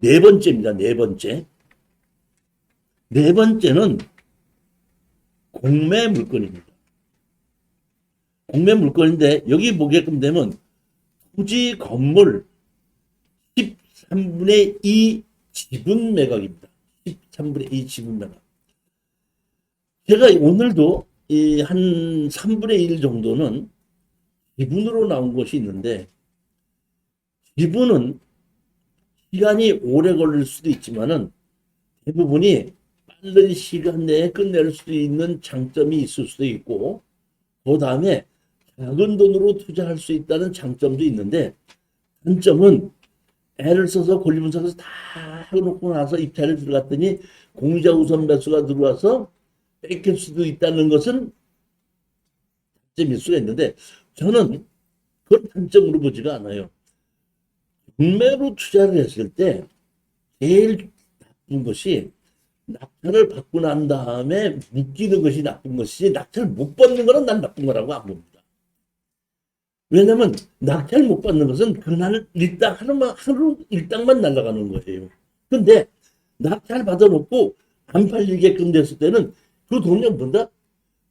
네 번째입니다. 네 번째. 네 번째는 공매 물건입니다. 공매 물건인데 여기 보게끔 되면 토지 건물 13분의 2 지분 매각입니다. 13분의 2 지분 매각. 제가 오늘도 한 3분의 1 정도는 지분으로 나온 것이 있는데, 지분은 시간이 오래 걸릴 수도 있지만은 대부분이 빠른 시간 내에 끝낼 수 있는 장점이 있을 수도 있고, 그 다음에 작은 돈으로 투자할 수 있다는 장점도 있는데, 단점은 애를 써서 권리분석에서 다 해놓고 나서 입찰에 들어갔더니 공유자 우선 매수가 들어와서 뺏길 수도 있다는 것은 단점일 수가 있는데, 저는 그걸 단점으로 보지가 않아요. 경매로 투자를 했을 때 제일 나쁜 것이 낙찰을 받고 난 다음에 묶이는 것이 나쁜 것이지, 낙찰 못 받는 거는 난 나쁜 거라고 안 봅니다. 왜냐면 낙찰 못 받는 것은 그날 일당 하루 일당만 날아가는 거예요. 근데 낙찰 받아놓고 안 팔리게끔 됐을 때는 그 돈이 뭔다?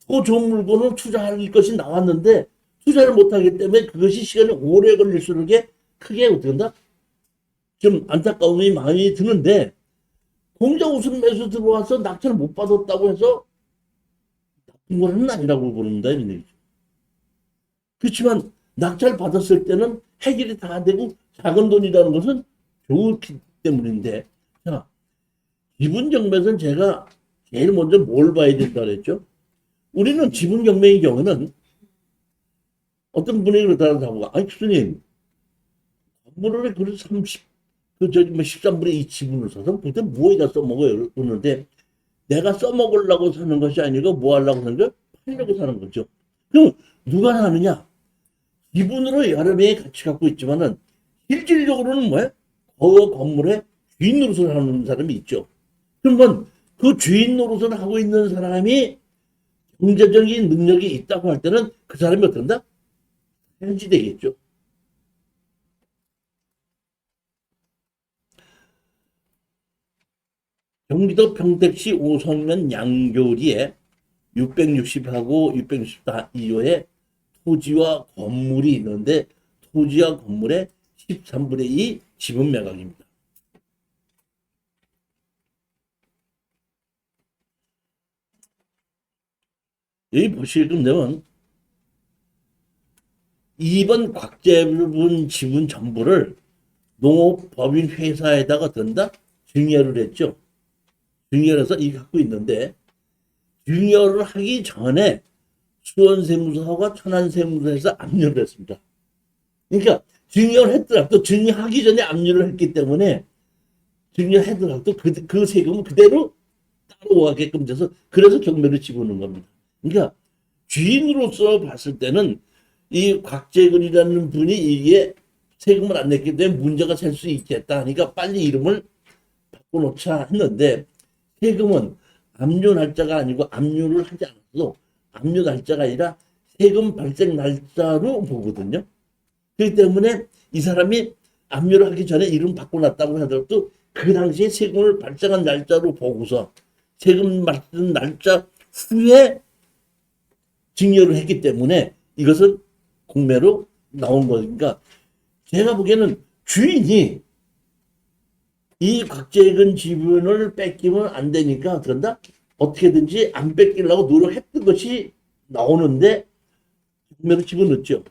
더 좋은 물건을 투자할 것이 나왔는데 투자를 못하기 때문에 그것이 시간이 오래 걸릴수록 크게 어떻게 한다? 좀 안타까움이 많이 드는데, 공자 우선 매수 들어와서 낙찰을 못 받았다고 해서 나쁜 거는 아니라고 보는다, 이런 얘기죠. 그렇지만 낙찰 받았을 때는 해결이 다 되고 작은 돈이라는 것은 좋기 때문인데, 자, 지분 경매에서는 제가 제일 먼저 뭘 봐야 된다 그랬죠? 우리는 지분 경매의 경우는 어떤 분이 그러더라고. 아니, 교수님, 건물을 그래도 13분의 2 지분을 사서 그때 뭐에다 써먹어요? 그러는데, 내가 써먹으려고 사는 것이 아니고 뭐 하려고 사는 거야? 팔려고 사는 거죠. 그럼 누가 사느냐? 지분으로 여러 명이 같이 갖고 있지만은 실질적으로는 뭐야? 그 건물의 주인 노릇을 하는 사람이 있죠. 그러면 그 주인 노릇을 하고 있는 사람이 경제적인 능력이 있다고 할 때는 그 사람이 어떤다? 현지되겠죠. 경기도 평택시 오성면 양교리에 660하고 664 토지와 건물이 있는데, 토지와 건물의 13분의 2 지분 매각입니다. 여기 보시게끔 되면 2번 곽재분 지분 전부를 농업법인회사에다가 든다? 증여를 했죠. 증여를 해서 이 갖고 있는데, 증여를 하기 전에 수원세무서와 천안세무서에서 압류를 했습니다. 그러니까 증여를 했더라도 증여하기 전에 압류를 했기 때문에 증여하더라도 그 세금은 그대로 따라오게끔 돼서, 그래서 경매를 집어넣는 겁니다. 그러니까 주인으로서 봤을 때는 이 곽재근이라는 분이 이게 세금을 안 냈기 때문에 문제가 될 수 있겠다 하니까 빨리 이름을 바꿔놓자 했는데, 세금은 압류 날짜가 아니고 압류를 하지 않았어도 압류 날짜가 아니라 세금 발생 날짜로 보거든요. 그렇기 때문에 이 사람이 압류를 하기 전에 이름 바꿔놨다고 하더라도 그 당시에 세금을 발생한 날짜로 보고서 세금 발생 날짜 후에 증여를 했기 때문에 이것은 공매로 나온 거니까, 제가 보기에는 주인이 이 곽재근 지분을 뺏기면 안 되니까 어떡한다? 어떻게든지 안 뺏기려고 노력했던 것이 나오는데 경매로 집어넣죠.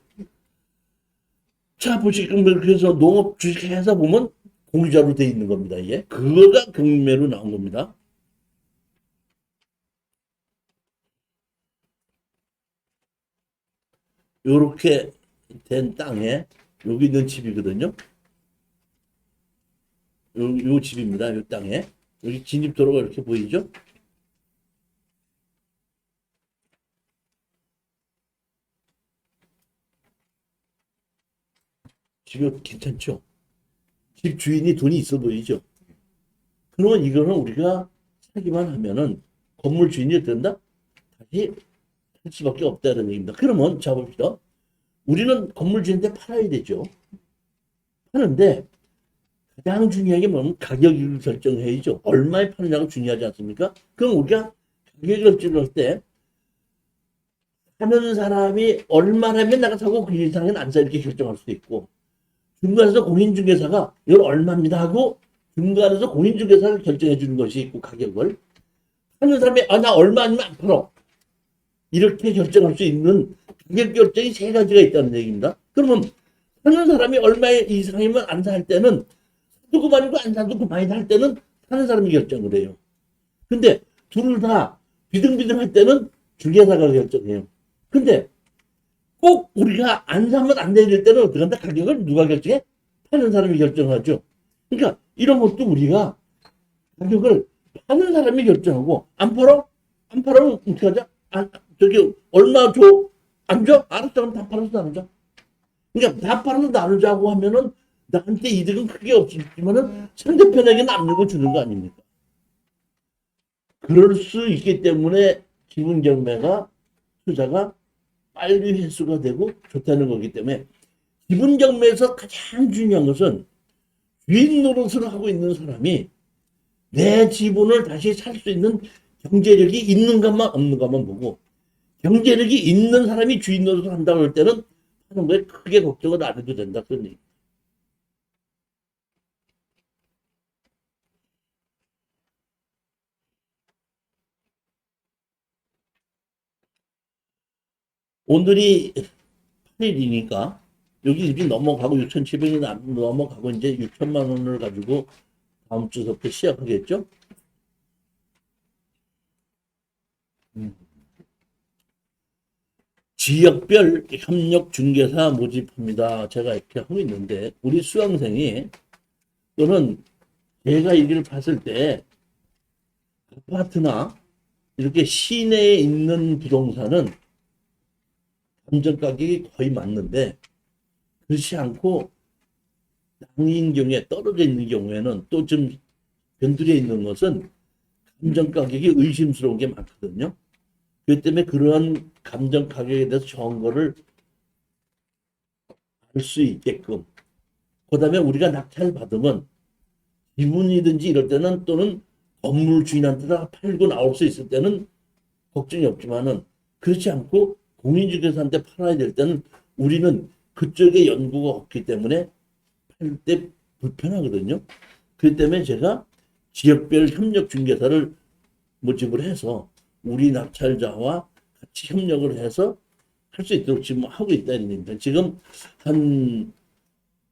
자, 보시면 그래서 농업 주식회사 보면 공유자로 돼 있는 겁니다. 이게 그거가 경매로 나온 겁니다. 요렇게 된 땅에 여기 있는 집이거든요. 요 집입니다. 요 땅에 여기 진입도로가 이렇게 보이죠? 집이 괜찮죠? 집 주인이 돈이 있어 보이죠? 그러면 이거는 우리가 사기만 하면은 건물 주인이 된다? 다시 할 수밖에 없다는 얘기입니다. 그러면 자 봅시다. 우리는 건물 주인한테 팔아야 되죠. 하는데 가장 중요한 게 뭐냐면 가격을 결정해야죠. 얼마에 파느냐가 중요하지 않습니까? 그럼 우리가 가격 결정을 할 때 사는 사람이 얼마라면 내가 사고 그 이상은 안 사 이렇게 결정할 수도 있고 중간에서 공인중개사가 이걸 얼마입니다 하고 중간에서 공인중개사가 결정해 주는 것이 있고 가격을 하는 사람이 나 얼마 아니면 안 팔어 이렇게 결정할 수 있는 가격 결정이 세 가지가 있다는 얘기입니다. 그러면 사는 사람이 얼마 이상이면 안 살 때는 사도 그만이고 안 사도 그만이다 할 때는 사는 사람이 결정을 해요. 근데 둘을 다 비등비등할 때는 중개사가 결정해요. 근데 꼭 우리가 안 사면 안 되는 때는 어떻게 한다? 가격을 누가 결정해? 파는 사람이 결정하죠. 그러니까 이런 것도 우리가 가격을 파는 사람이 결정하고 안 팔어? 안 팔으면 어떻게 하자? 저기 얼마 줘? 안 줘? 알았어. 그럼 다 팔아서 나누자. 그러니까 다 팔아서 나누자고 하면은 나한테 이득은 크게 없지만은 상대편에게 남는 거 주는 거 아닙니까? 그럴 수 있기 때문에 기분 경매가 투자가 빨리 회수가 되고 좋다는 거기 때문에 기분 경매에서 가장 중요한 것은 주인 노릇을 하고 있는 사람이 내 지분을 다시 살 수 있는 경제력이 있는가만 없는가만 보고 경제력이 있는 사람이 주인 노릇을 한다고 할 때는 하는 거에 크게 걱정을 안 해도 된다. 그런 얘기. 오늘이 8일이니까 여기 이제 넘어가고 6,700이 넘어가고 이제 6천만 원을 가지고 다음 주부터 시작하겠죠? 지역별 협력 중개사 모집합니다. 제가 이렇게 하고 있는데 우리 수강생이 또는 제가 이걸 봤을 때 아파트나 이렇게 시내에 있는 부동산은 감정 가격이 거의 맞는데 그렇지 않고 땅인 경우에 떨어져 있는 경우에는 또 좀 변두리에 있는 것은 감정 가격이 의심스러운 게 많거든요. 그렇기 때문에 그러한 감정 가격에 대해서 정거를 알 수 있게끔 그 다음에 우리가 낙찰 받으면 기분이든지 이럴 때는 또는 건물 주인한테 팔고 나올 수 있을 때는 걱정이 없지만은 그렇지 않고 공인중개사한테 팔아야 될 때는 우리는 그쪽에 연구가 없기 때문에 팔 때 불편하거든요. 그렇기 때문에 제가 지역별 협력 중개사를 모집을 해서 우리 낙찰자와 같이 협력을 해서 할 수 있도록 지금 하고 있다는 얘기입니다. 지금 한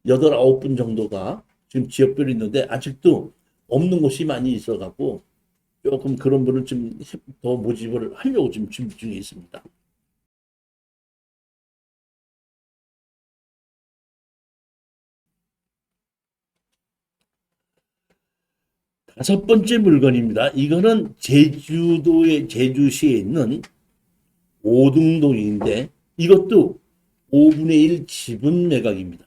8, 9분 정도가 지금 지역별이 있는데 아직도 없는 곳이 많이 있어갖고 조금 그런 분을 좀 더 모집을 하려고 지금 준비 중에 있습니다. 다섯 번째 물건입니다. 이거는 제주시에 있는 오등동인데 이것도 5분의 1 지분 매각입니다.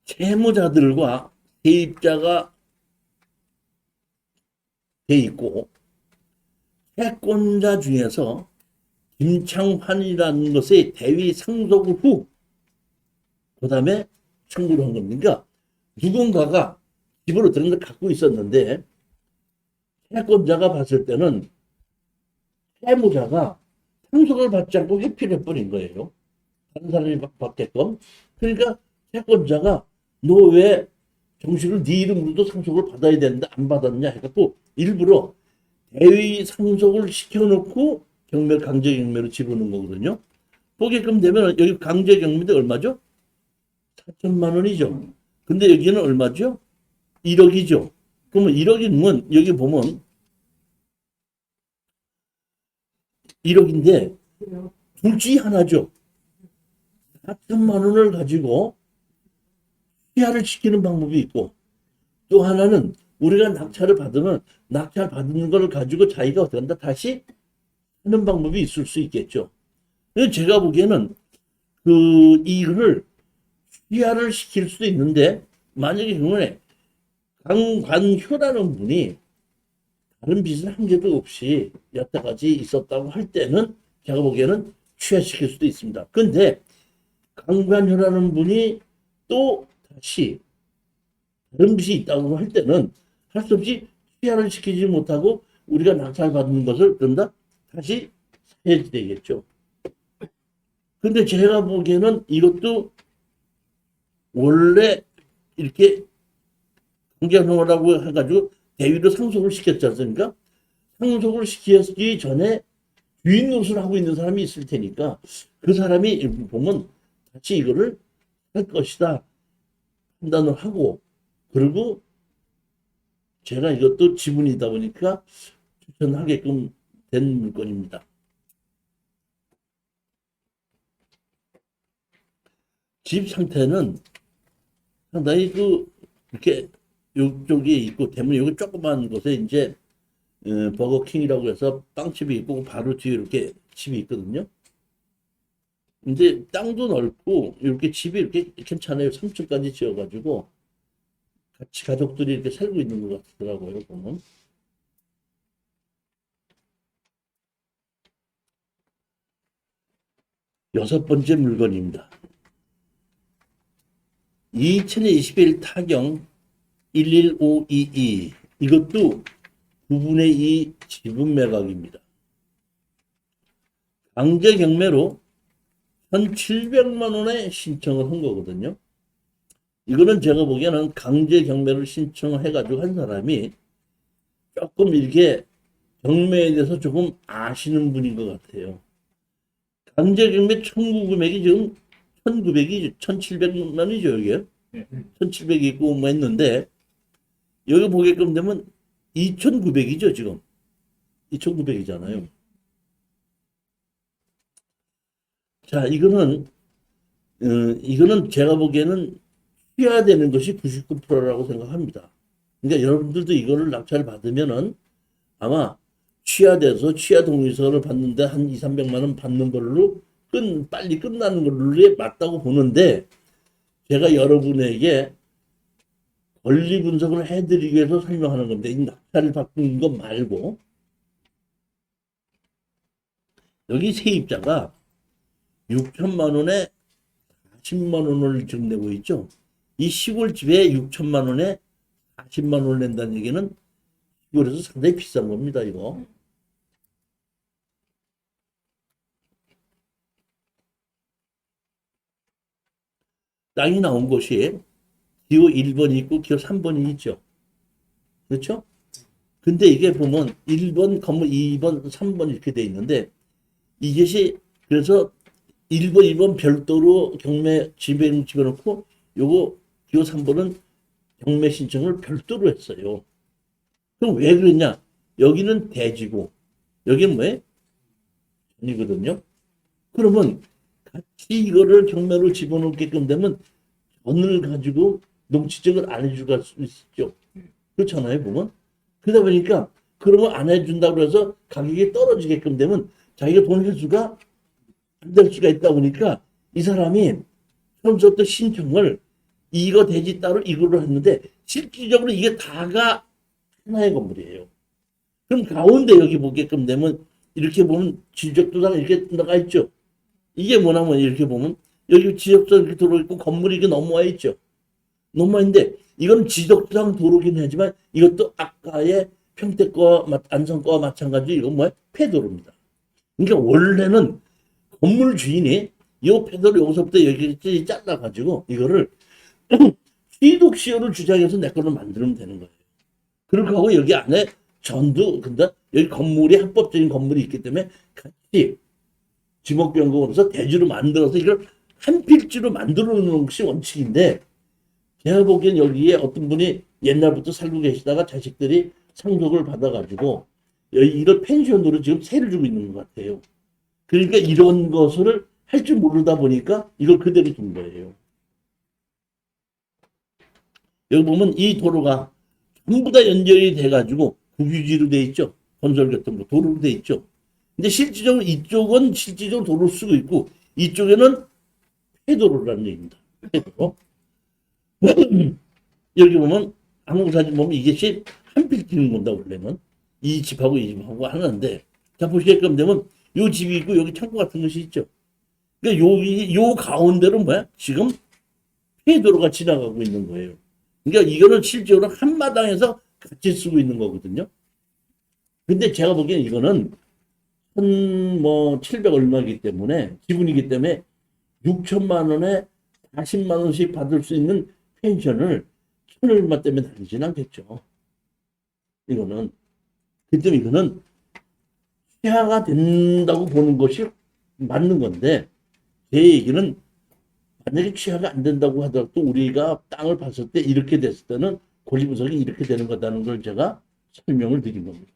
채무자들과 세입자가 돼 있고 채권자 중에서 김창환이라는 것의 대위 상속 후 그 다음에 청구를 한 겁니다. 누군가가 집을 어떤 걸 갖고 있었는데 채권자가 봤을 때는 채무자가 상속을 받지 않고 회피를 해버린 거예요. 다른 사람이 받게끔. 그러니까 채권자가 너 왜 정식을 네 이름으로도 상속을 받아야 되는데 안 받았냐 해갖고 일부러 대위 상속을 시켜놓고 강제 경매로 집어넣은 거거든요. 보게끔 되면 여기 강제 경매도 얼마죠? 4천만 원이죠. 근데 여기는 얼마죠? 1억이죠. 그러면 1억이면 여기 보면 1억인데 둘 중에 하나죠. 4천만 원을 가지고 피하를 시키는 방법이 있고 또 하나는 우리가 낙찰을 받으면 낙찰 받는 걸 가지고 자기가 어떻게 한다 다시 하는 방법이 있을 수 있겠죠. 제가 보기에는 이거를 피하를 시킬 수도 있는데 만약에 그번에 강관효라는 분이 다른 빚을 한 개도 없이 여태까지 있었다고 할 때는 제가 보기에는 취하시킬 수도 있습니다. 근데 강관효라는 분이 또 다시 다른 빚이 있다고 할 때는 할 수 없이 취하를 시키지 못하고 우리가 낙찰받는 것을 그런다 다시 사야지 되겠죠. 근데 제가 보기에는 이것도 원래 이렇게 강제노라고 해가지고 대위로 상속을 시켰지 않습니까? 상속을 시키기 전에 주인 노릇을 하고 있는 사람이 있을 테니까 그 사람이 보면 같이 이거를 할 것이다 판단을 하고, 그리고 제가 이것도 지분이다 보니까 추천하게끔 된 물건입니다. 집 상태는 상당히 이렇게 이쪽에 있고, 대문 여기 조그만 곳에 이제 버거킹이라고 해서 빵집이 있고 바로 뒤에 이렇게 집이 있거든요. 근데 땅도 넓고 이렇게 집이 이렇게 괜찮아요. 3층까지 지어가지고 같이 가족들이 이렇게 살고 있는 것 같더라고요, 보면. 여섯 번째 물건입니다. 2021 타경 11522. 이것도 9분의 2 지분 매각입니다. 강제 경매로 1,700만 원에 신청을 한 거거든요. 이거는 제가 보기에는 강제 경매를 신청해가지고 한 사람이 조금 이렇게 경매에 대해서 조금 아시는 분인 것 같아요. 강제 경매 청구 금액이 지금 1,900이 1,700만이죠, 여기에. 1,700이 있고 뭐 했는데 여기 보게끔 되면 2,900이죠, 지금. 2,900이잖아요. 자, 이거는 제가 보기에는 취하되는 것이 99%라고 생각합니다. 그러니까 여러분들도 이거를 낙찰 받으면은 아마 취하돼서 취하 동의서를 받는데 한 2, 300만 원 받는 걸로 빨리 끝나는 걸로 맞다고 보는데, 제가 여러분에게 권리 분석을 해드리기 위해서 설명하는 건데, 이 낙찰을 받는 것 말고 여기 세입자가 6천만 원에 40만 원을 지금 내고 있죠. 이 시골집에 6천만 원에 40만 원을 낸다는 얘기는 시골에서 상당히 비싼 겁니다, 이거. 땅이 나온 곳이 기호 1번이 있고 기호 3번이 있죠. 그렇죠? 근데 이게 보면 1번 건물 2번 3번 이렇게 돼 있는데, 이것이 그래서 1번 2번 별도로 경매 집어넣고 요거 기호 3번은 경매 신청을 별도로 했어요. 그럼 왜 그랬냐? 여기는 대지고 여기는 뭐예요? 전이거든요. 그러면 같이 이거를 경매로 집어넣게끔 되면 전을 가지고 농지적을 안 해줄 수 있죠. 그렇잖아요, 보면. 그러다 보니까 그러면 안 해준다고 해서 가격이 떨어지게끔 되면 자기가 돈 회수가 안 될 수가 있다 보니까 이 사람이 처음부터 신청을 이거 대지 따로 이거로 했는데 실질적으로 이게 다가 하나의 건물이에요. 그럼 가운데 여기 보게끔 되면 이렇게 보면 지적도상 이렇게 나가 있죠. 이게 뭐냐면 이렇게 보면 여기 지적도상 이렇게 들어있고 건물이 이렇게 넘어와 있죠. 넘어와 있는데 이건 지적도상 도로긴 하지만 이것도 아까의 평택과 안성과와 마찬가지로 이건 뭐야? 폐도로입니다. 그러니까 원래는 건물 주인이 이 폐도를 여기서부터 여기까지 잘라가지고 이거를 취득시효를 주장해서 내 걸로 만들면 되는 거예요. 그렇게 하고 여기 안에 전도, 근데 여기 건물이 합법적인 건물이 있기 때문에 같이 지목변경으로서 대지로 만들어서 이걸 한 필지로 만들어 놓는 것이 원칙인데, 제가 보기엔 여기에 어떤 분이 옛날부터 살고 계시다가 자식들이 상속을 받아가지고 이런 펜션으로 지금 세를 주고 있는 것 같아요. 그러니까 이런 것을 할 줄 모르다 보니까 이걸 그대로 둔 거예요. 여기 보면 이 도로가 전부 다 연결이 돼가지고 국유지로 돼 있죠. 건설교통도 도로로 돼 있죠. 근데 실질적으로 이쪽은 실질적으로 도로를 쓰고 있고 이쪽에는 폐도로라는 얘기입니다. 폐도로. 여기 보면 항공사진 보면 이것이 한 필지는 건다 원래는. 이 집하고 이 집하고 하는데, 자 보시게끔 되면 요 집이 있고 여기 창고 같은 것이 있죠. 그러니까 요 가운데로 뭐야? 지금 폐도로가 지나가고 있는 거예요. 그러니까 이거는 실제로 한마당에서 같이 쓰고 있는 거거든요. 근데 제가 보기엔 이거는 한 700 얼마이기 때문에 지분이기 때문에 6천만 원에 40만 원씩 받을 수 있는 펜션을 1,000 얼마 때문에 다니진 않겠죠. 이거는. 그 때문에 이거는 취하가 된다고 보는 것이 맞는 건데 제 얘기는 만약에 취하가 안 된다고 하더라도 우리가 땅을 봤을 때 이렇게 됐을 때는 권리 분석이 이렇게 되는 거다는 걸 제가 설명을 드린 겁니다.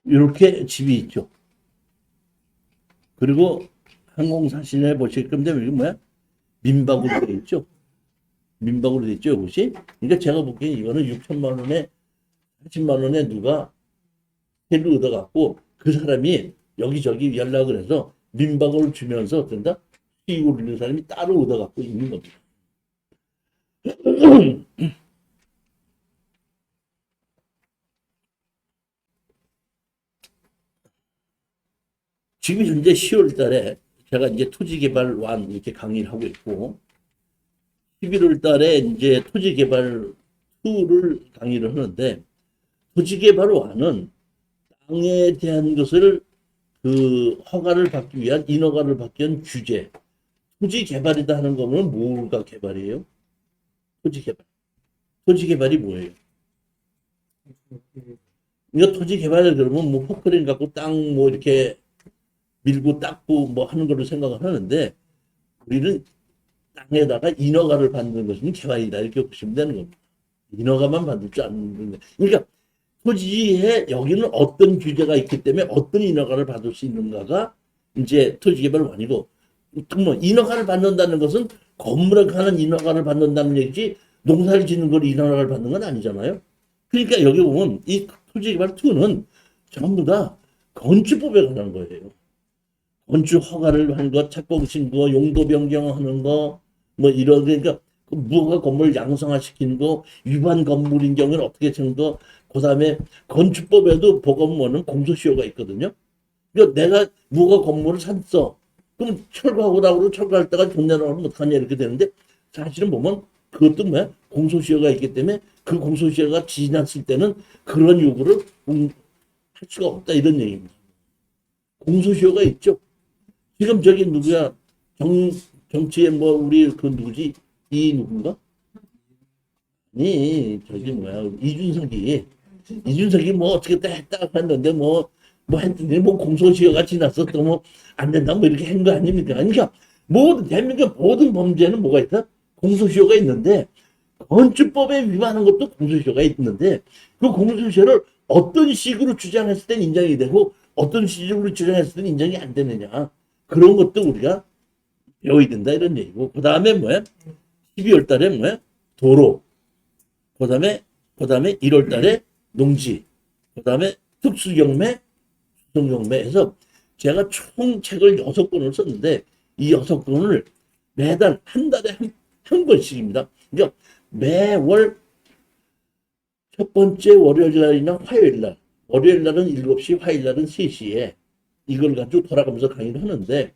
이렇게 집이 있죠. 그리고 항공사진에 보실 건데 이게 뭐야? 민박으로 되어 있죠. 민박으로 되어 있죠, 이것이. 그러니까 제가 보기엔 이거는 6천만 원에 40만 원에 누가 세를 얻어갖고 그 사람이 여기저기 연락을 해서 민박을 주면서 어떤다? 수익을 올리는 사람이 따로 얻어갖고 있는 겁니다. 지금 현재 10월 달에 제가 이제 토지개발 완 이렇게 강의를 하고 있고 11월 달에 이제 토지개발 2를 강의를 하는데 토지개발 완은 땅에 대한 것을 그 허가를 받기 위한 인허가를 받기 위한 규제 토지개발이다 하는 거는 뭐가 개발이에요? 토지개발. 토지개발이 뭐예요? 이거 토지개발을 그러면 뭐 포크레인 갖고 땅 뭐 이렇게 밀고 닦고 뭐 하는 걸로 생각을 하는데 우리는 땅에다가 인허가를 받는 것은 개발이다 이렇게 보시면 되는 겁니다. 인허가만 받을 줄 아는데 그러니까 토지에 여기는 어떤 규제가 있기 때문에 어떤 인허가를 받을 수 있는가가 이제 토지개발원이고 뭐 인허가를 받는다는 것은 건물에 관한 인허가를 받는다는 얘기지 농사를 짓는 걸 인허가를 받는 건 아니잖아요. 그러니까 여기 보면 이 토지개발2는 전부 다 건축법에 관한 거예요. 건축 허가를 한 것, 착공 신고, 용도 변경하는 거, 뭐 이런 그러니까 그 무허가 건물 양성화시키는 거, 위반 건물인 경우는 어떻게 하는 거, 그다음에 건축법에도 보건원은 공소시효가 있거든요. 그러니까 내가 무허가 건물을 샀어. 그럼 철거하고 철거할 때가 돈 내라면 어떡하냐 이렇게 되는데 사실은 보면 그것도 뭐야 공소시효가 있기 때문에 그 공소시효가 지났을 때는 그런 요구를 할 수가 없다 이런 얘기입니다. 공소시효가 있죠. 지금 저기 누구야? 정치에 뭐 우리 그 누구지? 이 누군가? 아니 저기 뭐야 이준석이 뭐 어떻게 했다 했는데 뭐 했더니 뭐 공소시효가 지났어 또 뭐 안 된다 뭐 이렇게 한 거 아닙니까? 그러니까 모든 대한민국 모든 범죄는 뭐가 있다? 공소시효가 있는데 건축법에 위반한 것도 공소시효가 있는데 그 공소시효를 어떤 식으로 주장했을 땐 인정이 되고 어떤 식으로 주장했을 땐 인정이 안 되느냐 그런 것도 우리가 배워야 된다 이런 얘기고 그 다음에 뭐야 12월 달에 뭐야 도로 그 다음에 1월 달에 농지 그 다음에 특수경매 수성경매에서 제가 총 책을 6권을 썼는데 이 6권을 매달 한 달에 한 권씩입니다. 그러니까 매월 첫 번째 월요일 날이나 화요일 날 월요일 날은 7시 화요일 날은 3시에 이걸 가지고 돌아가면서 강의를 하는데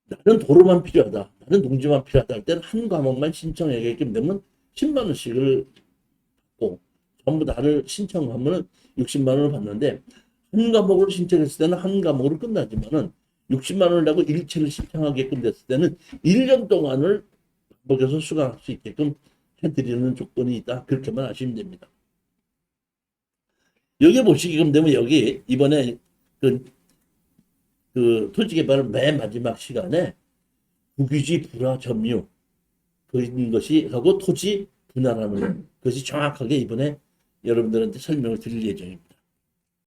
나는 도로만 필요하다. 나는 농지만 필요하다 할 때는 한 과목만 신청하게끔 되면 10만 원씩을 받고 전부 다를 신청하면 60만 원을 받는데 한 과목을 신청했을 때는 한 과목으로 끝나지만은 60만 원을 내고 일체를 신청하게끔 됐을 때는 1년 동안을 반복해서 수강할 수 있게끔 해드리는 조건이 있다. 그렇게만 아시면 됩니다. 여기 보시게끔 되면 여기 이번에 그 토지개발 맨 마지막 시간에 국유지 불화 점유 그런 것이 하고 토지 분할하는 것이 정확하게 이번에 여러분들한테 설명을 드릴 예정입니다.